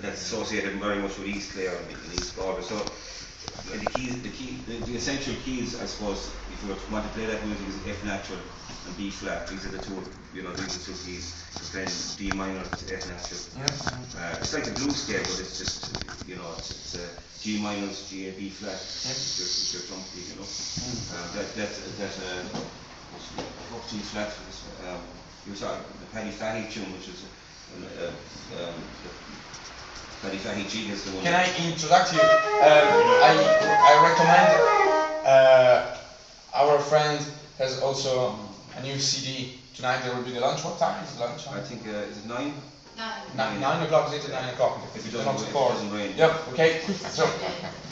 that's associated very much with East Clare and East Galway. So the essential keys, I suppose, if you want to play that music, is F natural and B flat. These are the two, these are the two keys. Then D minor to F natural. It's like the blues scale, but it's just, it's G minus, G and B flat. It's your trump key, that's G flat. You saw the Paddy Fatty tune, which is Paddy Fatty G is the one. Can I introduce you? I recommend our friend has also a new CD. Tonight there will be the lunch. What time is lunch? I think is it 9? 9 o'clock. Is it 9 o'clock? If it doesn't rain. Yep. Okay. So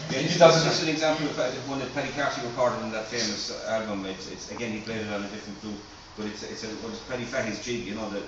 this is an example of one that Paddy Carty recorded in that famous album. It's again, he played it on a different flute, but it's Paddy Fatty's jig. That.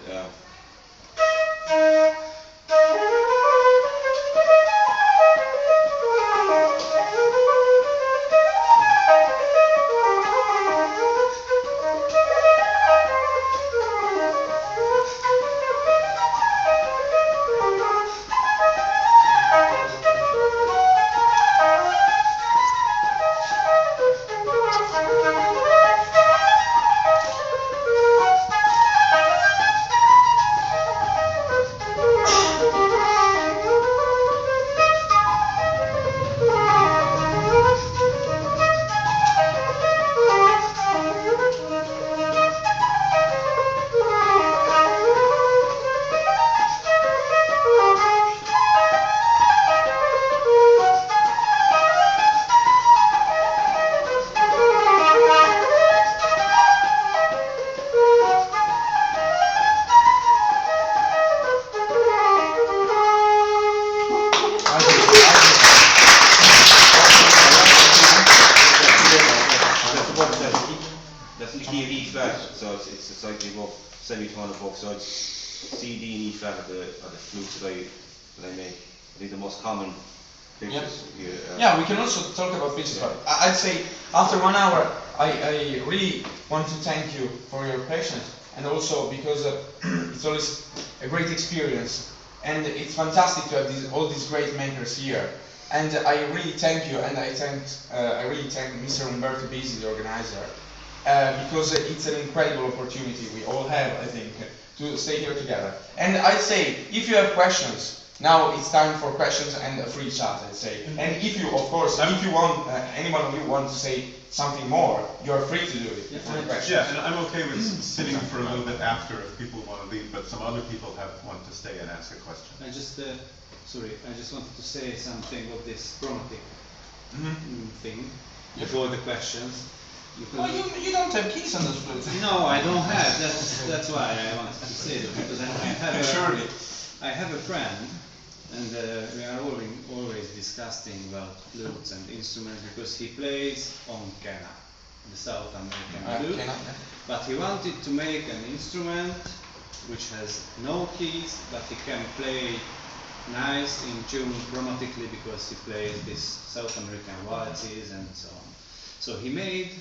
Semi-tone above, so it's C, D and E flat are the flutes that I make. I think the most common pitches. Yeah, we can also talk about pitches, but I'd say after 1 hour, I really want to thank you for your patience, and also because it's always a great experience, and it's fantastic to have all these great makers here. And I really thank you, and I really thank Mr. Umberto Bisi, the organizer. Because it's an incredible opportunity we all have, I think, to stay here together. And I'd say, if you have questions, now it's time for questions and a free chat, I'd say. And if you, of course, if you want, anyone of you want to say something more, you're free to do it. Yeah, and I'm okay with sitting for a little bit after if people want to leave, but some other people want to stay and ask a question. I just wanted to say something of this chromatic thing before the questions. You don't have keys on this flute. No, I don't have. That's why I wanted to say that, because I have a friend, and we are always discussing about flutes and instruments, because he plays on Kena, the South American flute. But he wanted to make an instrument which has no keys, but he can play nice in tune chromatically, because he plays these South American waltzes and so on. So he made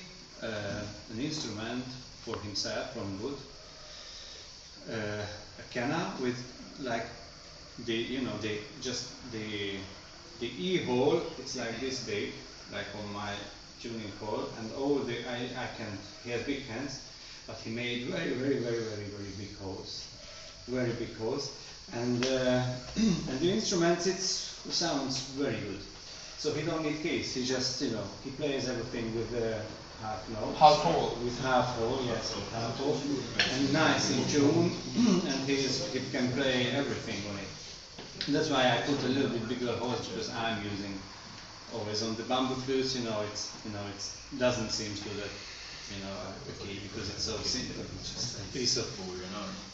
an instrument for himself from wood, a Kena with like the E hole. It's like this big, like on my tuning hole, and he has big hands, but he made very big holes, and the instrument sounds very good. So he don't need keys. He just he plays everything with half hole, yes, half hole, and nice in tune, and he can play everything on it. That's why I put a little bit bigger holes, because I'm using always on the bamboo flutes. It doesn't seem to that the key, because it's so simple. It's just a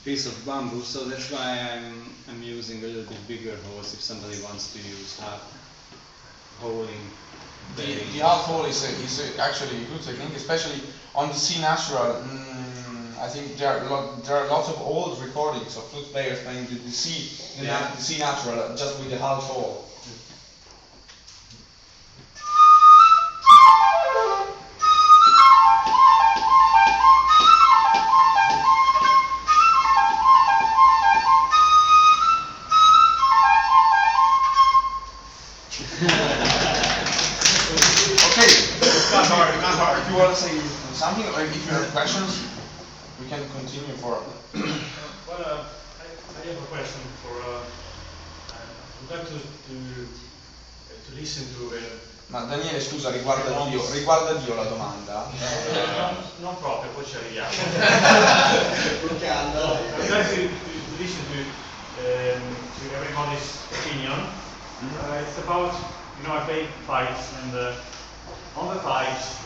piece of bamboo. So that's why I'm using a little bit bigger holes if somebody wants to use half holing. The half hole is actually a good technique, especially on the C natural. I think there are lots of old recordings of flute players playing the C natural just with the half hole. Okay. It's not hard. Not hard. If you want to say something, or if you have questions, we can continue for. Well, I have a question for. I would like to listen to. Ma Daniele, scusa, riguarda Dio la domanda. Non proprio, poi ci arriviamo. Bloccando. I would like to listen to everybody's opinion. It's about, I play fights, and on the fights,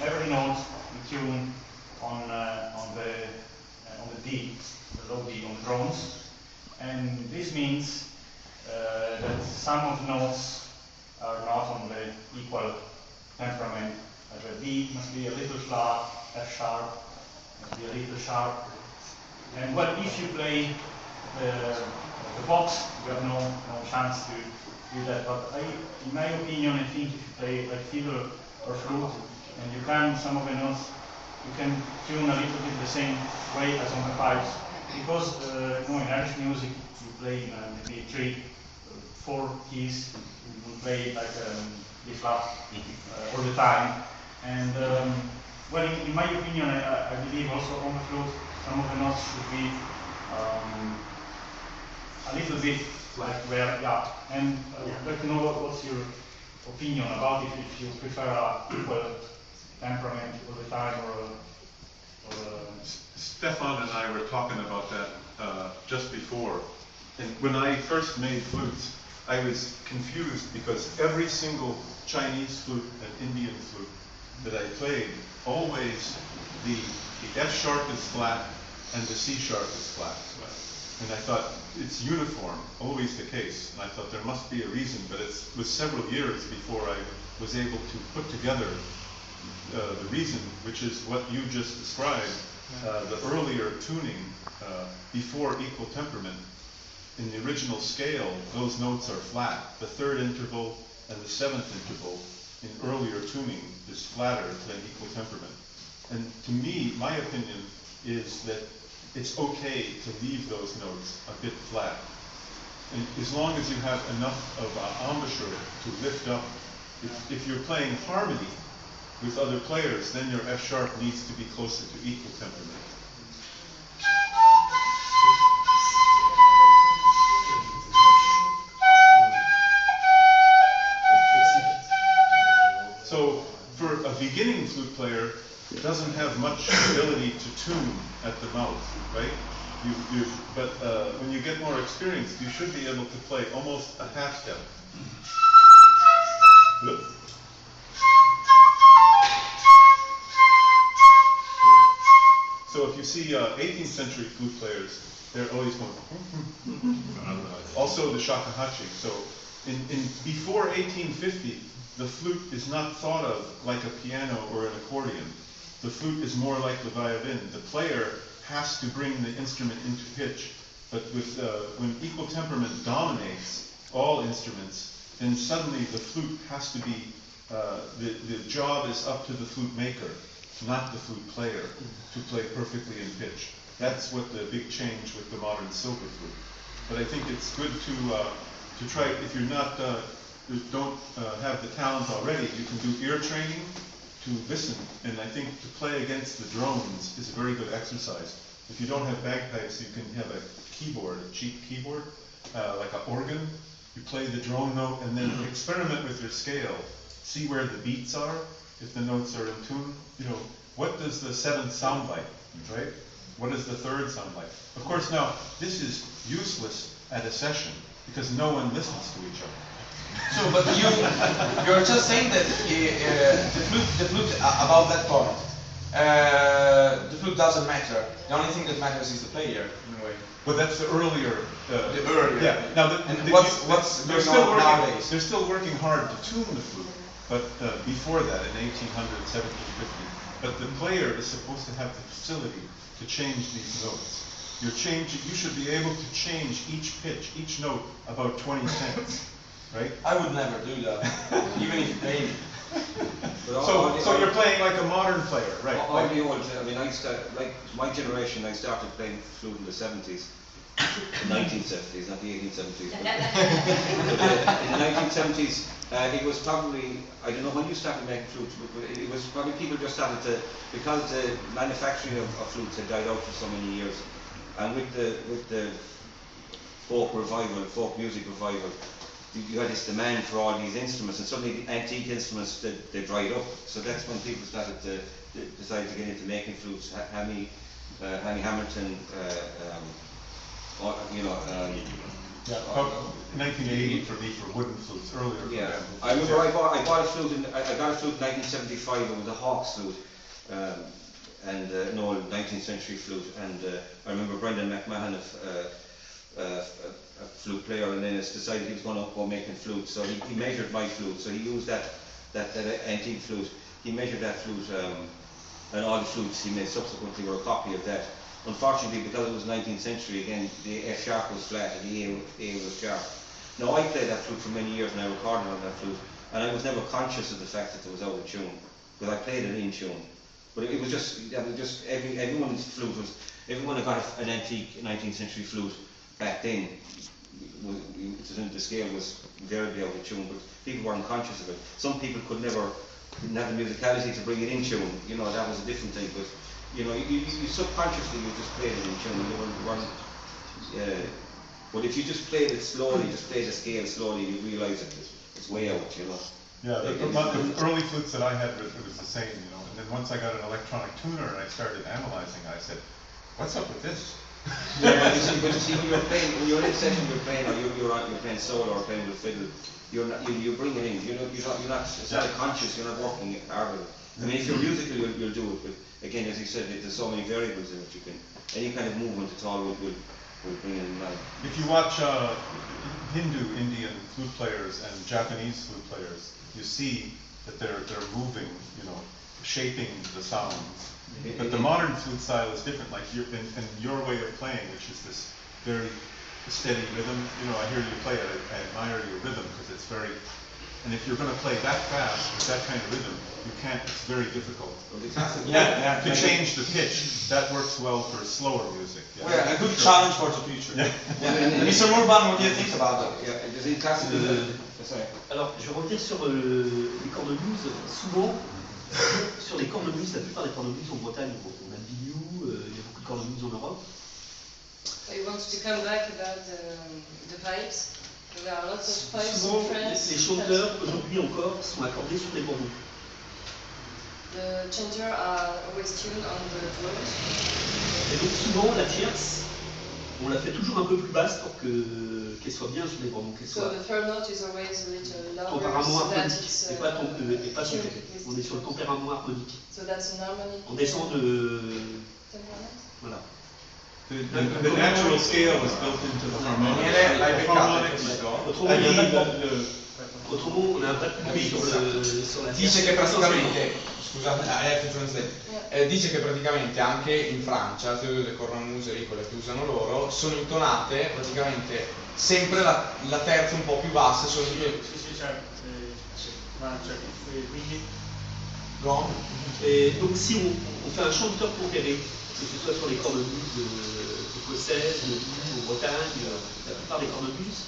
every note we tune on the D, the low D, on drones, and this means that some of the notes are not on the equal temperament. The D must be a little flat, F sharp must be a little sharp. And well, if you play the box, you have no chance to do that. But in my opinion, I think if you play like fiddle or flute, and you can, some of the notes, you can tune a little bit the same way as on the pipes. Because in Irish music, you play maybe 3, 4 keys. You play like B flat all the time, and well, in my opinion, I believe also on the flute, some of the notes should be a little bit like where, yeah. And I'd like to know what's your opinion about it. If you prefer a equal temperament all the time, or Stéphane and I were talking about that just before, and when I first made flutes, I was confused because every single Chinese flute and Indian flute that I played, always the F sharp is flat and the C sharp is flat. And I thought, it's uniform, always the case. And I thought there must be a reason, but it was several years before I was able to put together the reason, which is what you just described, the earlier tuning before equal temperament. In the original scale, those notes are flat. The third interval and the seventh interval in earlier tuning is flatter than equal temperament. And to me, my opinion is that it's okay to leave those notes a bit flat. And as long as you have enough of embouchure to lift up. If you're playing harmony with other players, then your F sharp needs to be closer to equal temperament. So for a beginning flute player, it doesn't have much ability to tune at the mouth, right? But when you get more experienced, you should be able to play almost a half step. So if you see 18th century flute players, they're always going. Also the shakuhachi. So before 1850, the flute is not thought of like a piano or an accordion. The flute is more like the violin. The player has to bring the instrument into pitch. But when equal temperament dominates all instruments, then suddenly the flute has to be, the job is up to the flute maker, not the flute player, to play perfectly in pitch. That's what the big change with the modern silver flute. But I think it's good to try, if you're not, don't have the talent already, you can do ear training to listen. And I think to play against the drones is a very good exercise. If you don't have bagpipes, you can have a keyboard, a cheap keyboard, like an organ. You play the drone note and then experiment with your scale. See where the beats are, if the notes are in tune. What does the seventh sound like, right? What does the third sound like? Of course, now, this is useless at a session because no one listens to each other. So, but you're just saying that the flute about that point, the flute doesn't matter. The only thing that matters is the player, in a way. Well, that's the earlier. The earlier. Yeah. Now, what's going on nowadays? They're still working hard to tune the flute, but before that, in 1800, 1750. But the player is supposed to have the facility to change these notes. You should be able to change each pitch, each note, about 20 cents. Right? I would never do that, even if you pay me. So you're playing like a modern player, right? I'll be old. I mean, like my generation, I started playing flute in the 70s, the 1970s, not the 1870s. But, in the 1970s, it was probably, I don't know when you started making flutes, but it was probably people just started to, because the manufacturing of flutes had died out for so many years, and with the folk revival, folk music revival, you had this demand for all these instruments, and suddenly the antique instruments they dried up. So that's when people started to decide to get into making flutes. Hammy Hamilton, Yeah, 1980 for me for wooden flutes earlier. Yeah, I remember I got a flute in 1975. It was a Hawk's flute, and an old 19th century flute. And I remember Brendan McMahon, a flute player, and then decided he was going to go making flutes. So he measured my flute. So he used that antique flute. He measured that flute, and all the flutes he made subsequently were a copy of that. Unfortunately, because it was 19th century, again, the F sharp was flat and the A was sharp. Now, I played that flute for many years and I recorded on that flute, and I was never conscious of the fact that it was out of tune, because I played it in tune. But it was just everyone's flute was, everyone who got an antique 19th century flute back then, the scale was invariably out of tune, but people weren't conscious of it. Some people didn't have the musicality to bring it in tune, that was a different thing, but you subconsciously you just played it in tune, but if you just played it slowly, just play the scale slowly, you realise it's way out, Yeah, the early flutes that I had, it was the same, and then once I got an electronic tuner and I started analyzing, I said, what's up with this? Yeah, but you see, when you're in a session, you're playing, or you're playing solo or playing with fiddle, you bring it in, you're not, it's not conscious, you're not working hard. I mean, if you're musical, you'll do it, but again, as you said, there's so many variables in it. Any kind of movement at all will bring it in line. If you watch Indian flute players and Japanese flute players, you see that they're moving, shaping the sounds. But the modern flute style is different. Like in your way of playing, which is this very steady rhythm. I hear you play it. I admire your rhythm because it's very. And if you're going to play that fast with that kind of rhythm, you can't. It's very difficult. To change the pitch, that works well for slower music. Yeah. Well, a good challenge for the future. Mr. Morvan, what do you think about that? Alors, je vais revenir sur les cornemuses. Souvent, sur les cornemuses, la plupart des cornemuses en Bretagne, on a le biniou, il y a beaucoup de cornemuses en Europe. I want to come back about the pipes. There are lots of pipes Souvent, in France. les chanteurs, aujourd'hui encore, sont accordés sur des bourdons. The chanters are always tuned on the drums. Et donc souvent, la tierce, on la fait toujours un peu plus basse pour qu'elle soit bien sur les bourdons. So the third note is always a little lower, Tempérament so that harmonique, it's et pas son tuned thé. On est sur le tempérament harmonique. So that's an harmonic. On descend de... Voilà. The natural scale is built into the harmonic. Autrement, on a un pas de public sur la Dice che praticamente, scusate, I have to translate. Dice che praticamente anche in Francia, le cornamuse, quelle che usano loro, sono intonate praticamente sempre la terza un po' più bassa. Et donc si on fait un chanteur tempéré, que ce soit sur les cornemuses écossaises, en Bretagne, la plupart des cornemuses,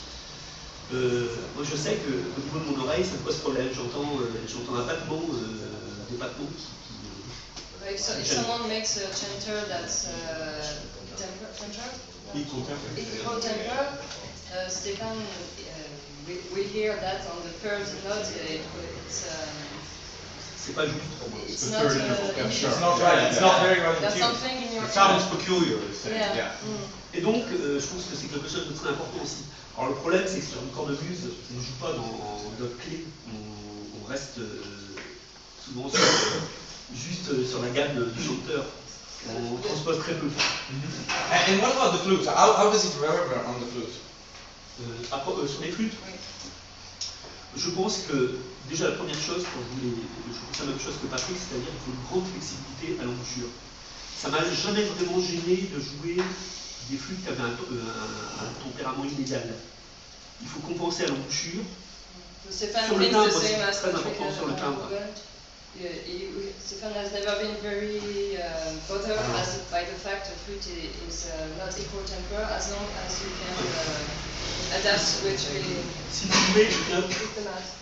moi je sais qu'au niveau de mon oreille ça me pose problème, j'entends un battement, des battements qui If someone makes a chanter that's equal temper, Stéphane we hear that on the third note. C'est pas juste. It's not right. It's not very well in That's tune. something in your. It sounds peculiar. Yeah. Et donc, je pense que c'est quelque chose de très important aussi. Alors le problème, c'est que sur une cornemuse, on ne joue pas dans notre clé, on reste souvent juste sur la gamme du chanteur. On transpose très peu. And what about the flute? How does it reverberate on the flute? Sur les flûtes, je pense que déjà la première chose, je pense la même chose que Patrick, c'est-à-dire qu'il faut une grande flexibilité à l'embouchure. Ça m'a jamais vraiment gêné de jouer des flûtes qui avaient un tempérament inégal. Il faut compenser à l'embouchure. Sur le timbre, c'est très important sur le timbre. Stéphane has never been very bothered by the fact that flute is not equal temper as long as you can adapt to it really Si vous voulez, with the math.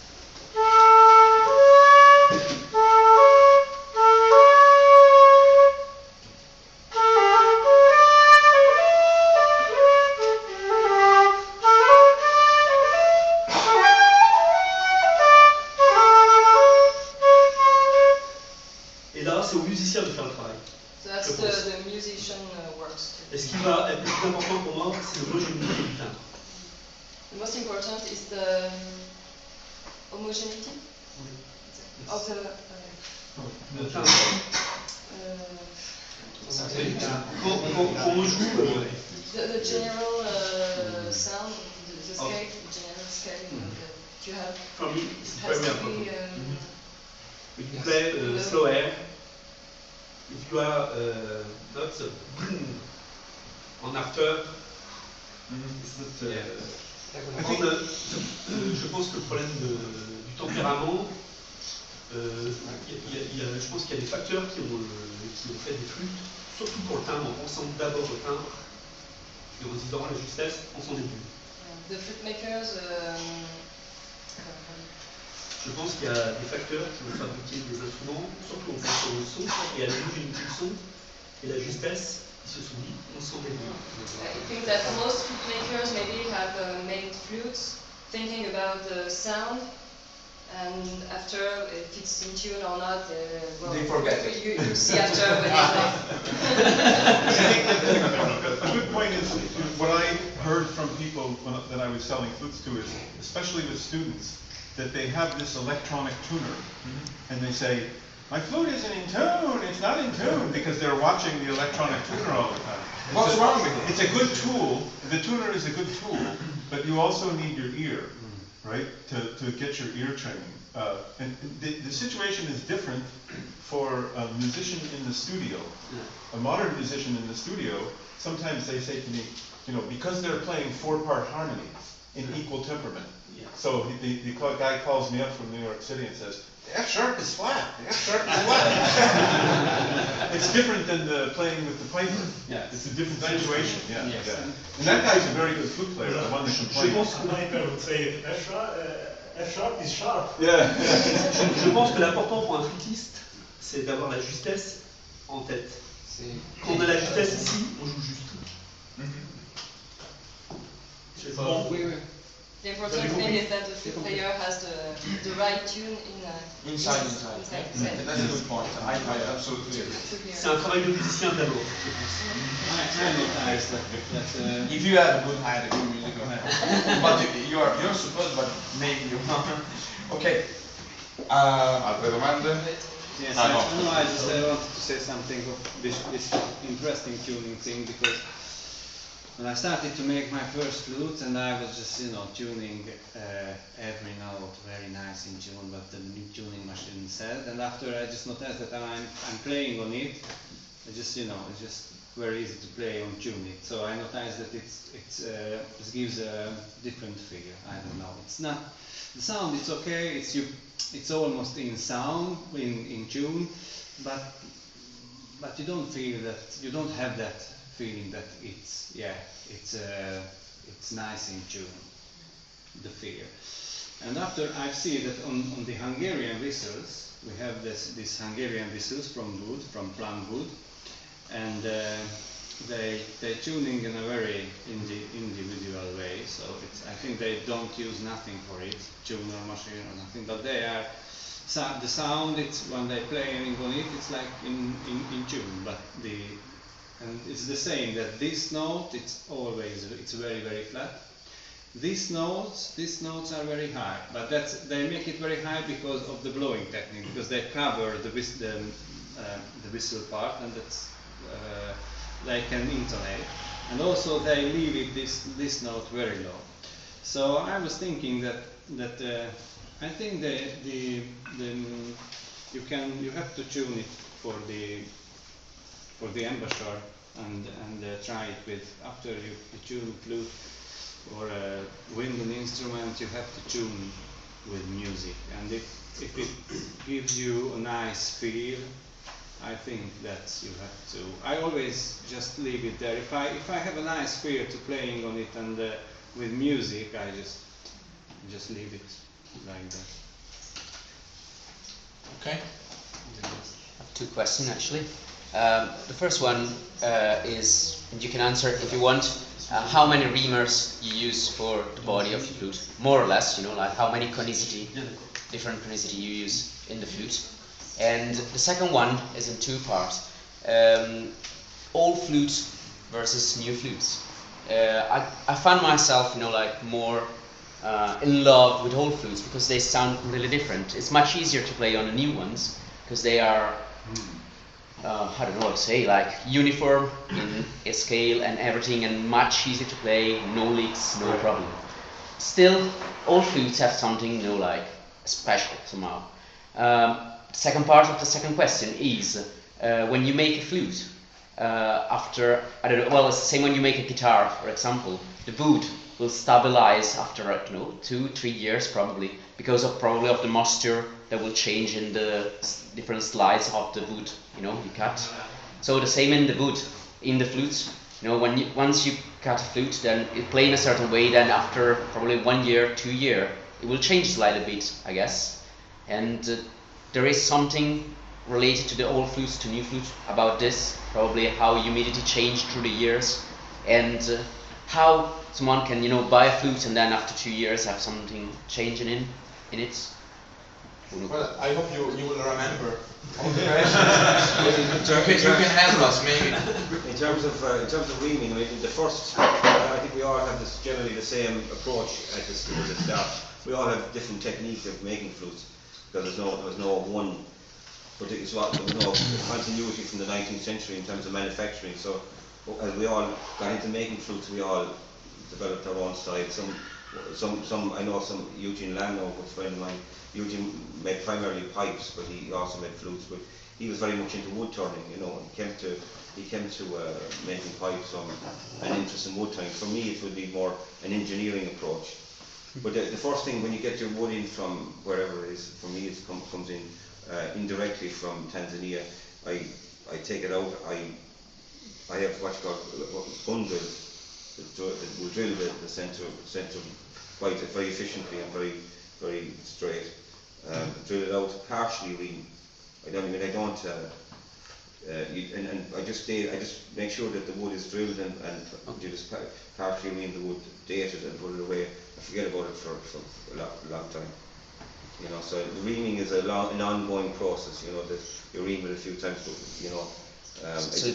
et là, c'est au musicien de faire le travail. So that's Je pense. the musician works. Et ce qui va être le plus important pour moi, c'est l'homogénéité du timbre. The most important is the homogeneity of the Le timbre. sorry. Quand on joue, The general sound, the scale, the general scale that you have for me, it's has very to be important. If you play slow air, if you are not on after, it's not, je pense que le problème du tempérament, je pense qu'il y a des facteurs qui ont fait des flûtes, surtout pour le timbre, en pensant d'abord au timbre, et en disant la justesse en son début. the flute makers. Je pense qu'il y a des facteurs qui vont fabriquer des instruments, surtout en fonction du son, et à l'homogénéité du son, et la justesse, ils se sont dit, on s'en débrouille. I think that most flute makers maybe have made flutes thinking about the sound, and after if it's in tune or not, well, They forget it. You see after when it's not. A good point is, what I heard from people that I was selling flutes to is, especially with students, that they have this electronic tuner, and they say, my flute isn't in tune, it's not in tune, because they're watching the electronic tuner all the time. What's wrong with it? It's a good tool, the tuner is a good tool, but you also need your ear, right, to get your ear training. And the situation is different for a musician in the studio. A modern musician in the studio, sometimes they say to me, because they're playing 4-part harmonies in equal temperament. Yeah. So the guy calls me up from New York City and says, the F sharp is flat, the F sharp is flat. It's different than playing with the piper. Yeah. It's a different situation, yeah. Yes. Yeah. And that guy's a very good flute player, the one that can play. Je pense que Sniper would say F sharp is sharp. Yeah. Je pense que l'important pour un flûtiste, c'est d'avoir la justesse en tête. Quand on a la justesse ici, on joue juste. Bon. The important thing is that the flute player has the right tune Inside. That's a good point. I absolutely agree. C'est un travail de musicien d'abord. I noticed that If you have a good hand, a good musical hand, but you're supposed, but maybe you're not. Okay. Altre domande? yes, Ah, no. I just wanted to say something of this interesting tuning thing, because when I started to make my first flute, and I was just, tuning every note very nice in tune, what the new tuning machine said. And after I just noticed that I'm playing on it, it's just very easy to play on tune it. So I noticed that it gives a different figure. I don't know. It's not the sound. It's okay. It's almost in sound in tune, but you don't feel that. You don't have that feeling that it's nice in tune, the figure. And after I see that on the Hungarian whistles, we have this Hungarian whistles from plant wood, and they're tuning in a very individual way. So I think they don't use nothing for it, tuner machine or nothing, but they are. The sound, it's when they play on it, it's like in tune, but and it's the same that this note, it's very, very flat. These notes are very high, but they make it very high because of the blowing technique, because they cover the whistle part, and that's they can intonate, and also they leave it this note very low. So I was thinking that I think you have to tune it for the embouchure and try it with after you tune flute or a wind instrument. You have to tune with music. And if it gives you a nice feel, I think that you have to. I always just leave it there. If I have a nice feel to playing on it and with music, I just leave it like that. Okay. I have two questions actually. The first one is, and you can answer if you want, how many reamers you use for the body of the flute, more or less, you know, like how many conicity, different conicity you use in the flute. And the second one is in two parts. Old flutes versus new flutes. I found myself, you know, like more in love with old flutes because they sound really different. It's much easier to play on the new ones because they are, I don't know what to say, like uniform in a scale and everything, and much easier to play, no leaks, no problem. Still, old flutes have something, you know, like special somehow. Second part of the second question is, when you make a flute, after, I don't know, well, it's the same when you make a guitar, for example, the wood will stabilize after, 2-3 years probably, because of probably of the moisture that will change in the different slides of the wood, you know, you cut. So the same in the wood, in the flutes, you know, once you cut a flute, then it play in a certain way, then after probably 1 year, 2 years, it will change slightly bit, I guess. And there is something related to the old flutes to new flutes about this, probably how humidity changed through the years, and how someone can, you know, buy a flute and then after 2 years have something changing in it. Well, I hope you will remember all the questions. you can help us maybe. In terms of reaming, I mean, the first, I think we all have this generally the same approach at the start. We all have different techniques of making flutes, because there was no one particular, there was no continuity from the 19th century in terms of manufacturing. So as we all got into making flutes, we all developed our own style. I know some Eugene Lano, a friend of mine. Eugene made primarily pipes, but he also made flutes. But he was very much into wood turning, you know. He came to making pipes from an interest in wood turning. For me, it would be more an engineering approach. But the first thing, when you get your wood in from wherever it is, for me it comes in indirectly from Tanzania. I take it out. I have what's called gun drills that will drill the centre quite very efficiently and very straight. Drill it out, partially ream. And I just make sure that the wood is drilled and you just partially ream the wood, date it and put it away and forget about it for a long time. You know, so the reaming is an ongoing process. You know, that you ream it a few times, but you know. I'm sorry.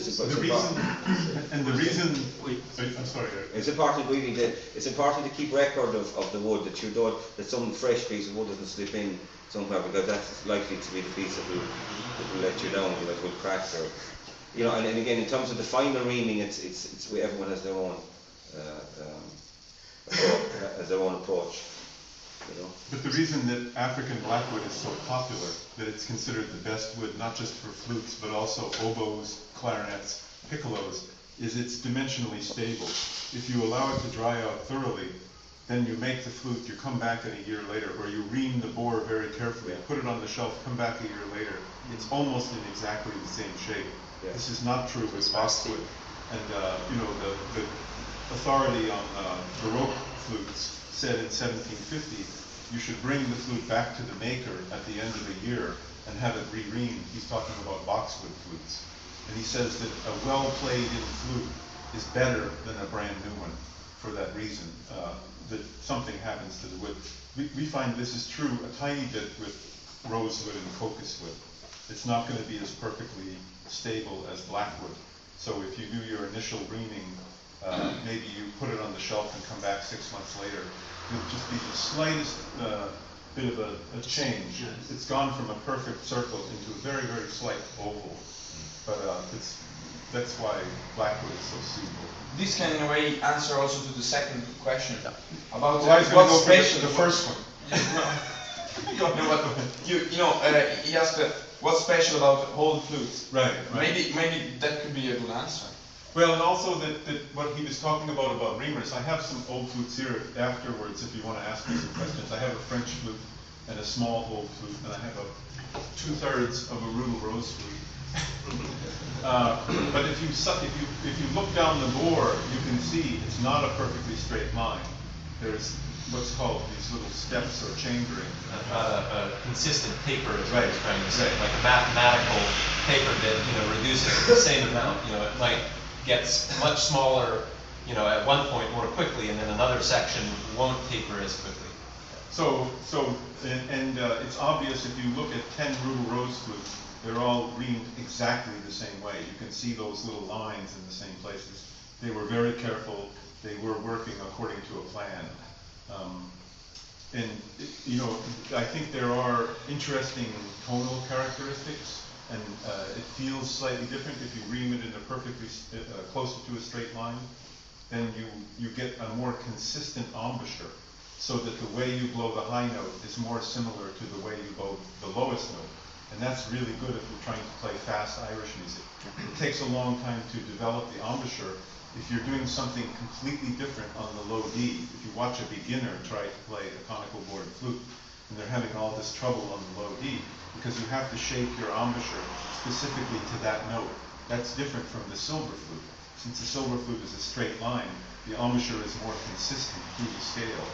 It's important really it's important to keep record of the wood, that some fresh piece of wood doesn't slip in somewhere, because that's likely to be the piece that will let you down, you know, it will crack or, you know. And again, in terms of the final reaming, it's everyone has their own approach. You know? But the reason that African blackwood is so popular, that it's considered the best wood, not just for flutes, but also oboes, clarinets, piccolos, is it's dimensionally stable. If you allow it to dry out thoroughly, then you make the flute, you come back in a year later, or you ream the bore very carefully, put it on the shelf, come back a year later, it's almost in exactly the same shape. Yeah. This is not true with boxwood. And you know, the authority on Baroque flutes said in 1750, you should bring the flute back to the maker at the end of the year and have it re-reamed. He's talking about boxwood flutes. And he says that a well-played-in flute is better than a brand new one for that reason, that something happens to the wood. We find this is true a tiny bit with rosewood and crocuswood. It's not going to be as perfectly stable as blackwood. So if you do your initial reaming, maybe you put it on the shelf and come back 6 months later, it'll just be the slightest bit of a change. It's gone from a perfect circle into a very, very slight oval. But that's why blackwood is so suitable. This can in a way answer also to the second question about what's special. The first one. He asked what's special about old flutes. Right. Maybe that could be a good answer. Well, and also that what he was talking about reamers, I have some old flutes here afterwards if you want to ask me some questions. I have a French flute and a small old flute, and I have a 2/3 of a Rudel rose flute. But if you look down the bore, you can see it's not a perfectly straight line. There's what's called these little steps or chambering. A consistent taper is Right. what he's trying to say, Right. like a mathematical taper that reduces to the same amount. It might get much smaller, at one point more quickly, and then another section won't taper as quickly. It's obvious if you look at 10 Rudel rose flutes, they're all reamed exactly the same way. You can see those little lines in the same places. They were very careful. They were working according to a plan. I think there are interesting tonal characteristics, and it feels slightly different if you ream it in a perfectly closer to a straight line. Then you get a more consistent embouchure, so that the way you blow the high note is more similar to the way you blow the lowest note. And that's really good if you're trying to play fast Irish music. It takes a long time to develop the embouchure. If you're doing something completely different on the low D, if you watch a beginner try to play a conical board flute, and they're having all this trouble on the low D, because you have to shape your embouchure specifically to that note. That's different from the silver flute. Since the silver flute is a straight line, the embouchure is more consistent through the scale.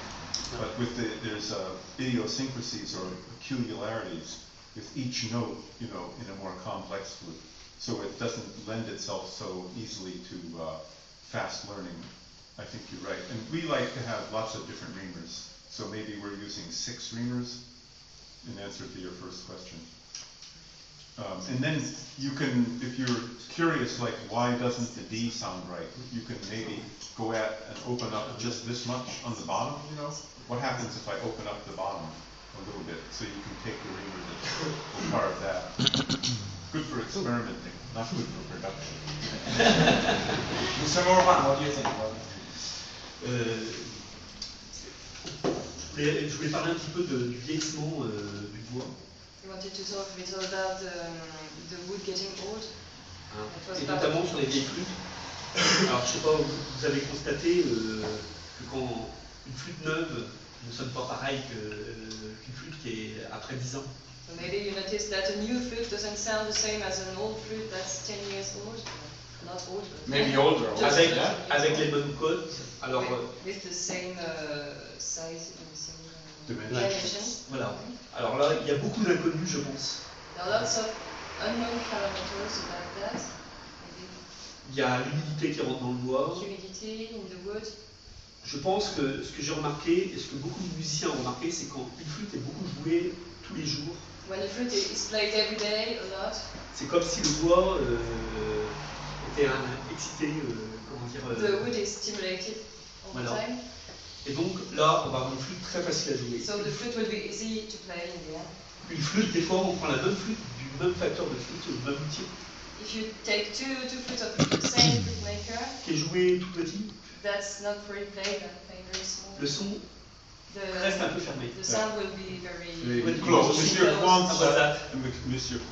But there's idiosyncrasies or peculiarities with each note, in a more complex flute. So it doesn't lend itself so easily to fast learning. I think you're right. And we like to have lots of different reamers. So maybe we're using 6 reamers in answer to your first question. And then you can, if you're curious, like why doesn't the D sound right, you can maybe go at and open up just this much on the bottom, What happens if I open up the bottom a little bit, so you can take the reamer that will carve that. Good for experimenting, not good for production. Mr. Morvan, what do you think about it? Je voulais parler un petit peu du vieillissement du bois. You wanted to talk a little about the wood getting old? Et notamment sur les vieilles flûtes. Alors je sais pas, vous avez constaté que quand une flûte neuve ne sonne pas pareil qu'une flûte qui est après 10 ans. So maybe you noticed that a new flute doesn't sound the same as an old flute that's 10 years old. Not old, but Maybe older. Avec les mêmes codes. Alors, with the same size and the same Dimensions. Voilà. Alors là, il y a beaucoup d'inconnus, je pense. There are lots of unknown parameters about that. Maybe Il y a l'humidité qui rentre dans le bois. humidity in the wood. Je pense que ce que j'ai remarqué, et ce que beaucoup de musiciens ont remarqué, c'est quand une flûte est beaucoup jouée tous les jours. When the flute is played every day, a lot. C'est comme si le bois était excité, comment dire. The wood is stimulated all the Voilà. time. Et donc là, on va avoir une flûte très facile à jouer. So the flute will be easy to play in the end. Une flûte, des fois, on prend la même flûte du même facteur de flûte, du même outil, If you take two flutes of the same flute maker, qui est joué tout petit, that's not very played and played very small. le son The, reste un peu fermé. the sound will be very Close. Monsieur close.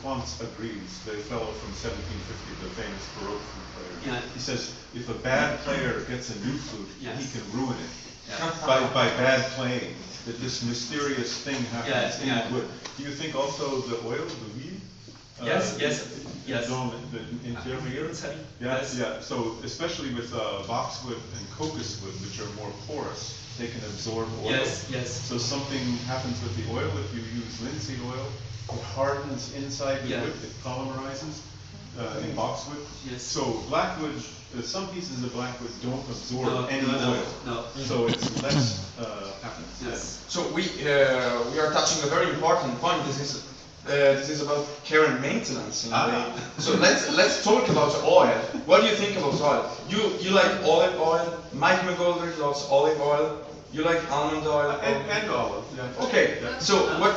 Quantz agrees, the fellow from 1750, the famous Baroque flute player. Yeah. He says, if a bad player gets a new flute, Yes. he can ruin it. Yeah. By bad playing, that this mysterious thing happens in yeah. the wood. Do you think also the oil, the weed? Yes. Dans the interior? Inside. Yes, yeah. So especially with boxwood and cocos wood, which are more porous, they can absorb oil. Yes. So something happens with the oil if you use linseed oil. It hardens inside the wood. It polymerizes in boxwood. Yes. So blackwood, some pieces of blackwood don't absorb any oil. No. So it's less happens. Yes. So we are touching a very important point. This is about care and maintenance. In a way. So let's talk about oil. What do you think about oil? You like olive oil? Mike McGoldrick loves olive oil. You like almond oil? And olive. Yeah. Okay. So what?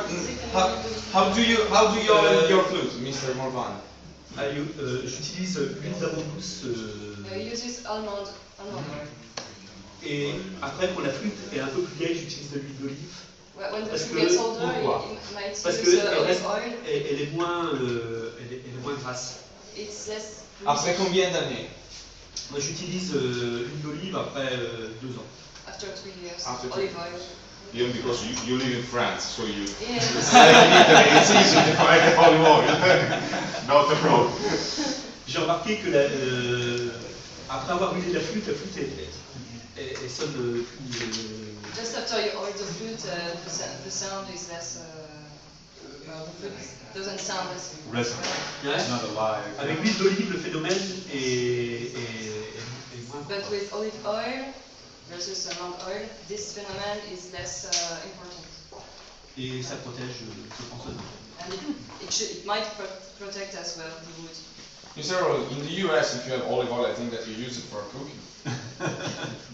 How do you oil your flute, Mr. Morvan? J'utilise l'huile d'amande douce. Uses almond oil. Et après, quand la flûte est un peu plus vieille, j'utilise de l'huile d'olive. When the Parce flute que- gets older, pourquoi you might Parce use qu'elle olive reste, oil. elle est moins grasse. It's less Après greasy. combien d'années? Moi, j'utilise l'huile d'olive après 2 ans. After 3 years. After 2 olive oil. Even because you live in France, so you Yes. it's easy to find the olive oil, not the road. J'ai remarqué que après avoir huilé la flûte elle sonne plus. Just after you oil the flute, the sound is less. Well, the flute doesn't sound as. Resonant. Ouais. It's not alive. Avec l'huile d'olive, le phénomène est moins. But with olive oil versus monk oil, this phenomenon is less important. Et ça protège, je pense, le And it might protect as well the wood. In the US, if you have olive oil, I think that you use it for cooking.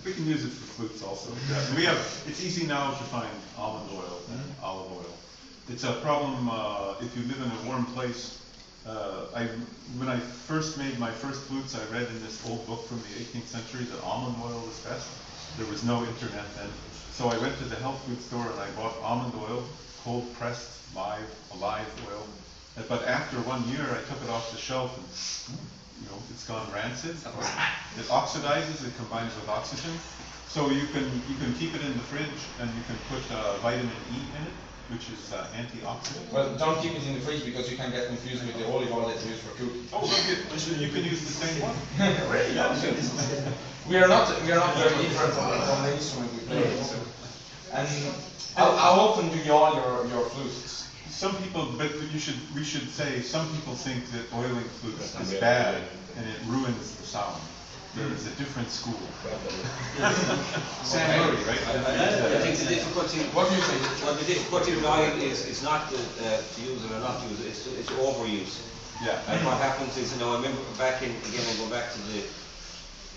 We can use it for flutes also. Yeah, it's easy now to find almond oil and olive oil. It's a problem if you live in a warm place. When I first made my first flutes, I read in this old book from the 18th century that almond oil was best. There was no internet then. So I went to the health food store and I bought almond oil, cold pressed, alive oil. But after 1 year, I took it off the shelf and it's gone rancid. It oxidizes, it combines with oxygen. So you can keep it in the fridge and you can put vitamin E in it, which is antioxidant. Well, don't keep it in the fridge because you can get confused with the olive oil that you use for cooking. Oh, you can use the same one. We are not very different from the instrument we play. And how often do you oil your flutes? Some people, but we should say, some people think that oiling flutes is bad and it ruins the sound. There is a different school. Sam Murray, right? I think the difficulty. What do you think? Well, the difficulty with oil is not to use it or not to use it. It's overuse. Yeah. And what happens is, I remember back in again, I go back to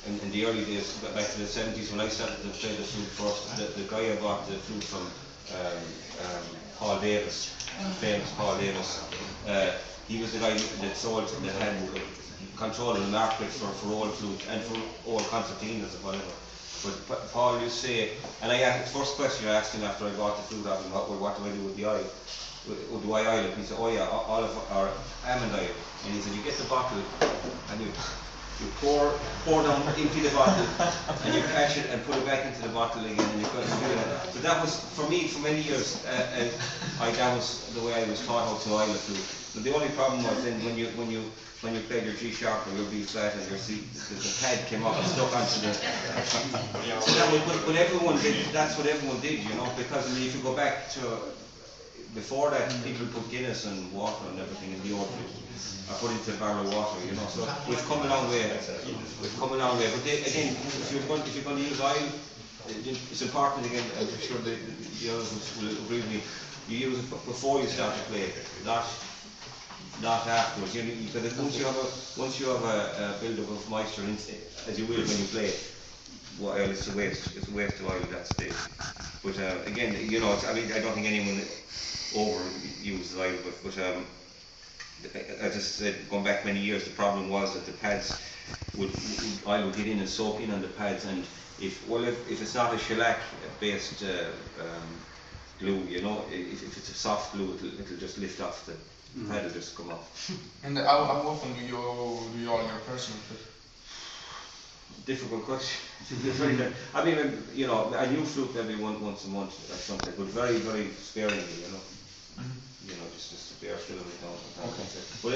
in the early days, back to the 70s when I started to play the flute first. The guy I bought the flute from, Paul Davis, famous Paul Davis. He was the guy that had control of the market for old flute and for old concertinas and whatever. But Paul used to say, and the first question I asked him after I bought the flute off him, what do I do with the oil? Do I oil it? And he said, oh yeah, olive or almond oil. And he said, you get the bottle and you pour down into the bottle and you catch it and put it back into the bottle again and you cut it. So that was, for me, for many years, that was the way I was taught how to oil a flute. But the only problem was then when you played your G sharp or your B flat and your C, the pad came up and stuck onto the. So that was, but everyone did. That's what everyone did, because if you go back to before that, people put Guinness and water and everything in the old flute. I put into a barrel of water, So we've come a long way. We've come a long way. But again, if you're going to use oil, it's important again. I'm sure the others will agree with me. You use it before you start to play, not afterwards. Because once you have a build-up of moisture, as you will when you play, oil is a waste. It's a waste of oil at that stage. But again, I don't think anyone overuses oil. But I just said, going back many years, the problem was that the pads oil would get in and soak in on the pads, and if it's not a shellac-based glue, if it's a soft glue, it'll just lift off the pad will just come off. And how often do you oil your personal flute? Difficult question. I mean, a new flute maybe once a month or something, but very, very sparingly, just to bear still with it. Okay. But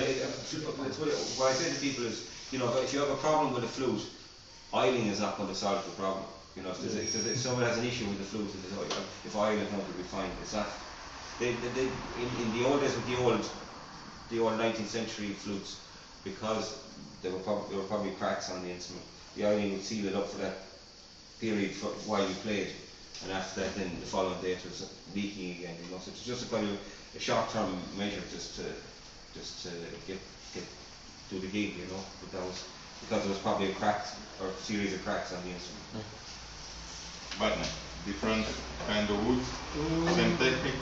what I say to people is, if you have a problem with a flute, oiling is not going to solve the problem. If someone has an issue with the flute, if oil it out, it'll be fine. It's not. In the old days with the old 19th century flutes, because there were probably cracks on the instrument, the oiling would seal it up for that period while you played, and after that, then the following day it was leaking again. So it's just a kind of a short-term measure, just to get do the gig, But that was because there was probably a crack or a series of cracks on the instrument. Barna, different kind of wood, same technique?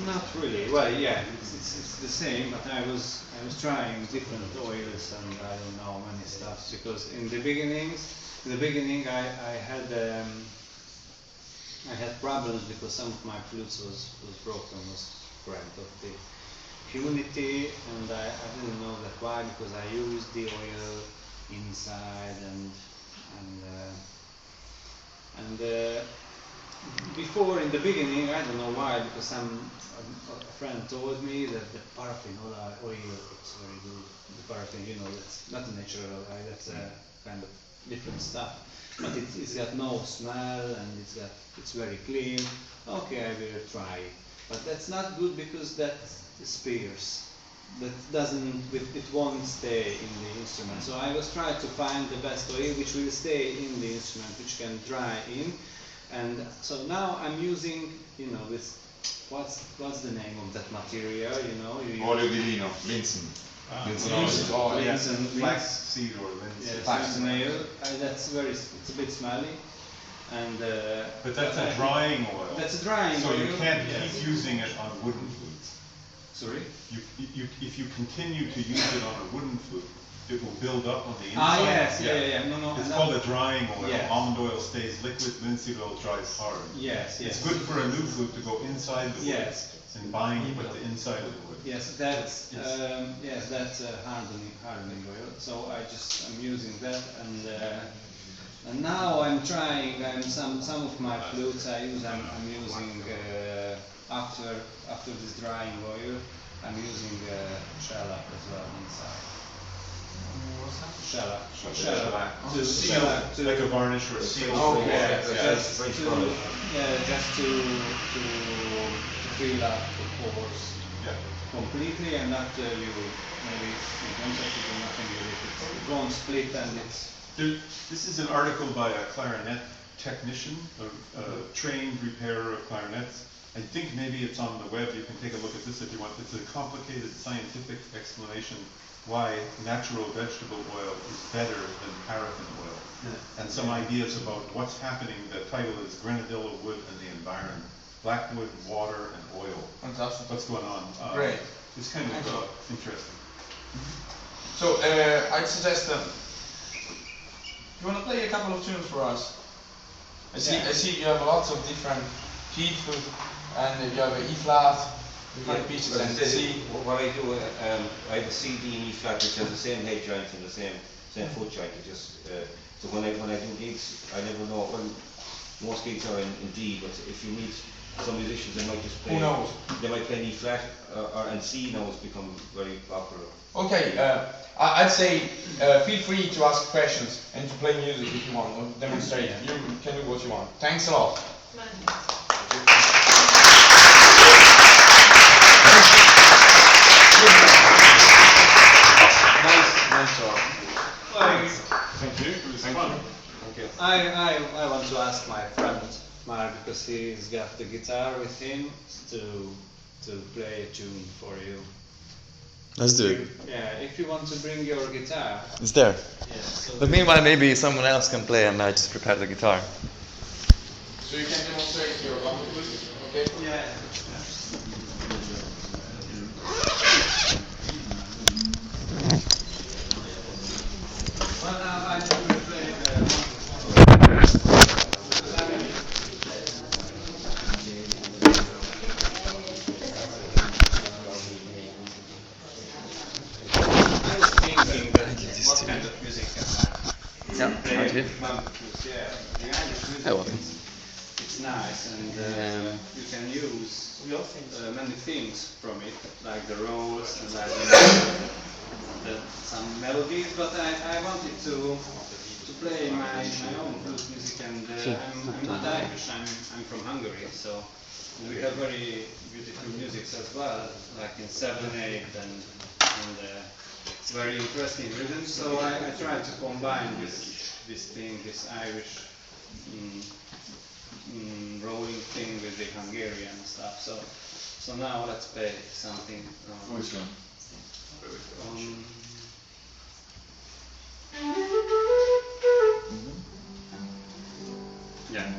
Not really. Well, yeah, it's the same, but I was trying different oils and I don't know many stuffs, because in the beginning I had problems because some of my flutes was broken, was cracked of the humidity, and I didn't know that why, because I used the oil inside and before, in the beginning, I don't know why, because a friend told me that the paraffin oil is very good. The paraffin, you know, that's not natural oil, that's a kind of different stuff. But it's got no smell and it's very clean. Okay, I will try it. But that's not good because that spears. That it won't stay in the instrument. So I was trying to find the best oil which will stay in the instrument, which can dry in. And so now I'm using, you know, this, what's the name of that material, you know? Olio di lino, linsen. Linsen, Flax seed or linseed. yes, linsen oil. It's a bit smelly. And, but that's a drying oil. That's a drying so oil. So you can't keep using it on wooden flutes. Sorry? If you continue to use it on a wooden flute, it will build up on the inside. Yes, yeah. No. It's called a drying oil. Yeah. Almond oil stays liquid, linseed oil dries hard. Yes. It's good for a new flute to go inside the wood and bind with the inside of the wood. Yes, that's hardening oil. So I'm using that, and now I'm trying. Some of my flutes I'm using after this drying oil. I'm using shellac as well inside. Shellac. To like a varnish or a seal. Just to fill up the pores completely, and after you don't have to do nothing with it. It won't split, and it's. This is an article by a clarinet technician, a trained repairer of clarinets. I think maybe it's on the web. You can take a look at this if you want. It's a complicated scientific explanation why natural vegetable oil is better than paraffin oil, and some ideas about what's happening. The title is Grenadilla Wood and the Environment: Blackwood, Water, and Oil. Fantastic. What's going on? Great. It's kind of interesting. So I'd suggest you want to play a couple of tunes for us? I see you have lots of different G flute, and you have an E flat, different pieces, and C. What I do, I have a C, D, and E flat, which has the same head joint and the same foot joint. It just so when I do gigs, I never know. Well, most gigs are in D, but if you meet some musicians, they might just play. Who knows? They might play E flat, and C now has become very popular. Okay, I'd say feel free to ask questions and to play music if you want, or demonstrate. You can do what you want. Thanks a lot. Nice talk. Thank you. It was fun. Okay. I want to ask my friend Mark, because he's got the guitar with him, to play a tune for you. Let's do it. Yeah, if you want to bring your guitar. It's there. Yeah, so But meanwhile, maybe someone else can play and I just prepare the guitar. So you can demonstrate your flute, okay? Yeah. Well, I will play what kind of music can I play? Yeah, The Irish music it's nice, and you can use many things from it, like the rolls and like some melodies. But I wanted to play my own flute music, and I'm not Irish. I'm from Hungary, so we have very beautiful music as well, like in 7/8 and it's very interesting rhythm. So I tried to combine this thing, this Irish rolling thing with the Hungarian stuff. So now let's play something. Which one? Yeah.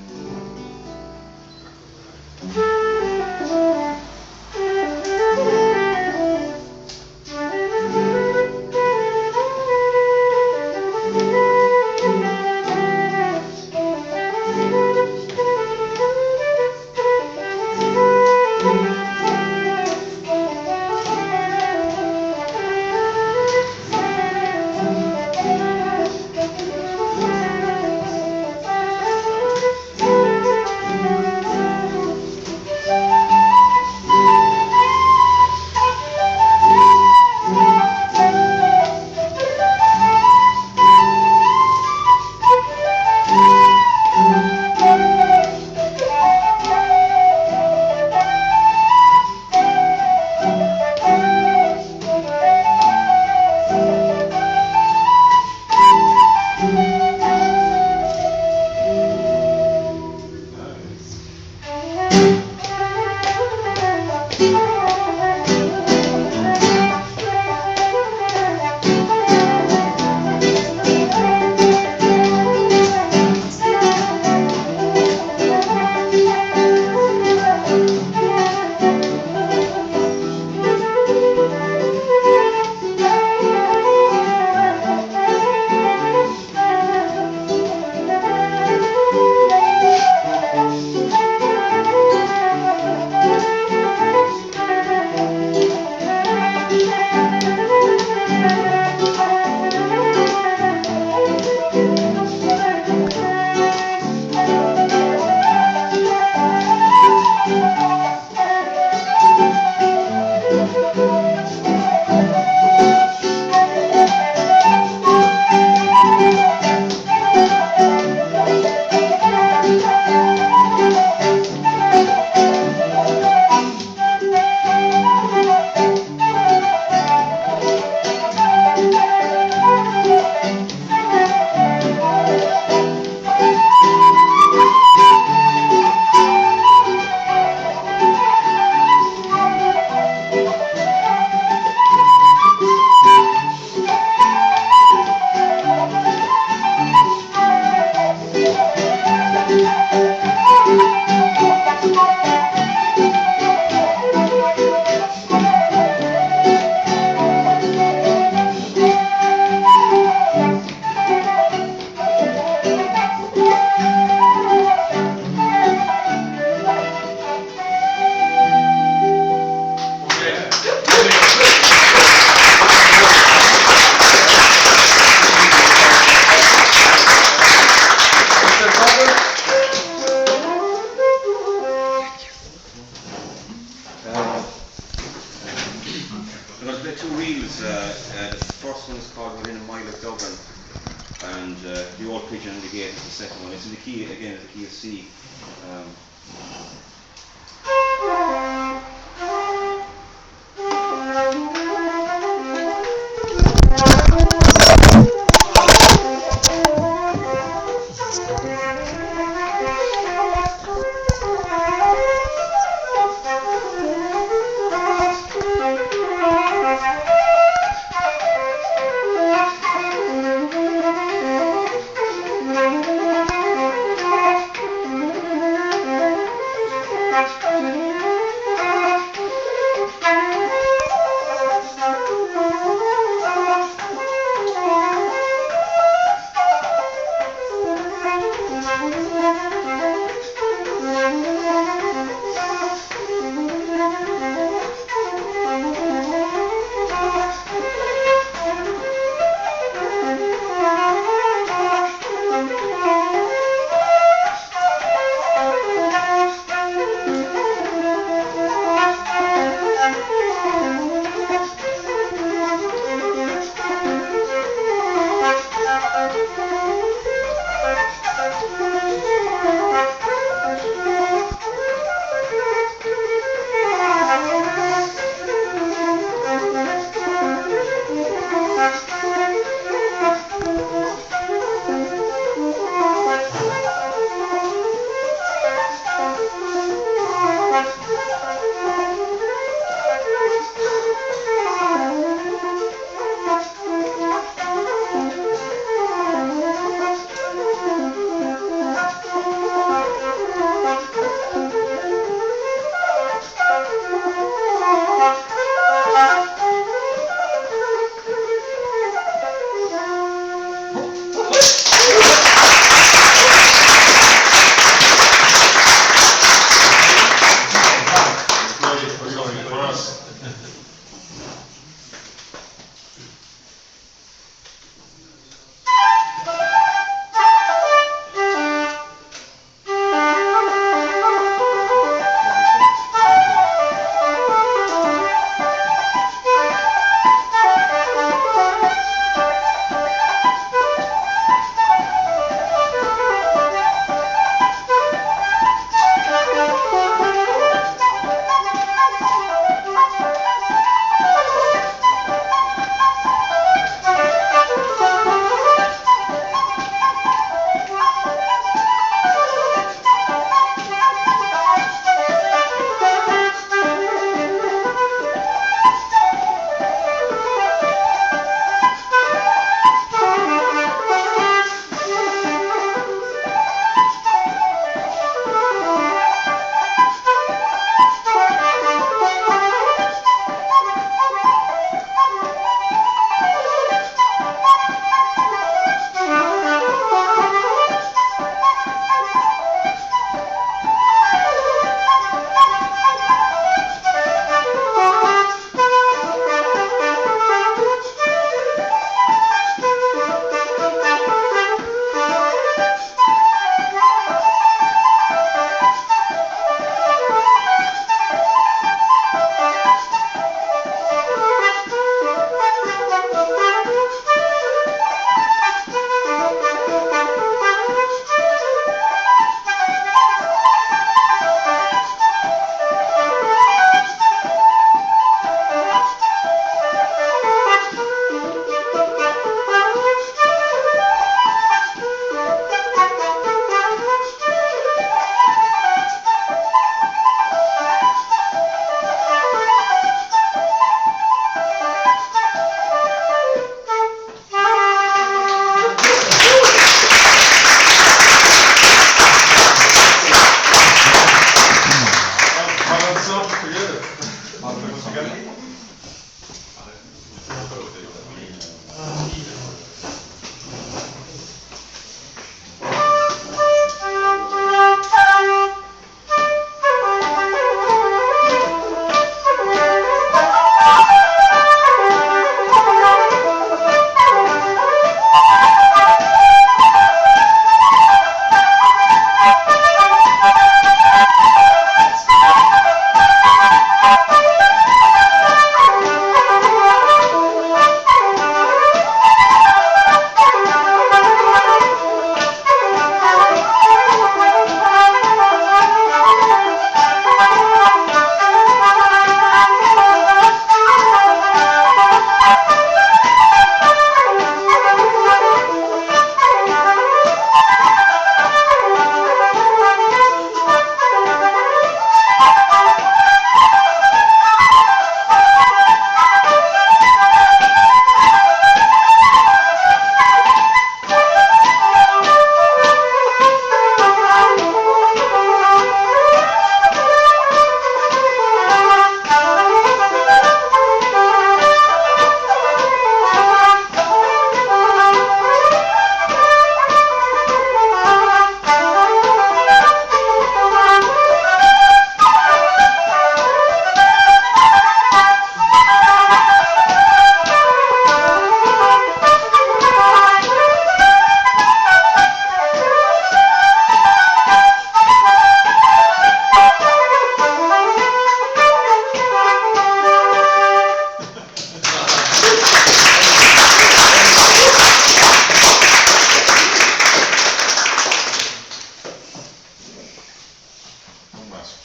the old pigeon and the gate is the second one. It's in the key, again, it's the key of C.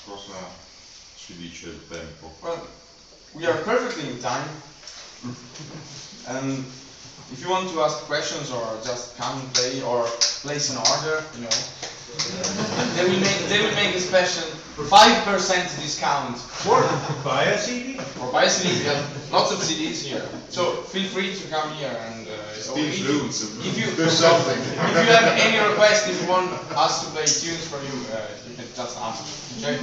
cosa ci dice il tempo? Well, we are perfectly in time. And if you want to ask questions or just come and play or place an order, you know, they will make a special 5% discount. Or buy a CD. Or buy a CD. We have lots of CDs here. So feel free to come here and if you do something. If you have any request, if you want us to play tunes for you, you can just ask. Okay?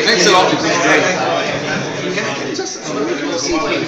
Thanks a lot.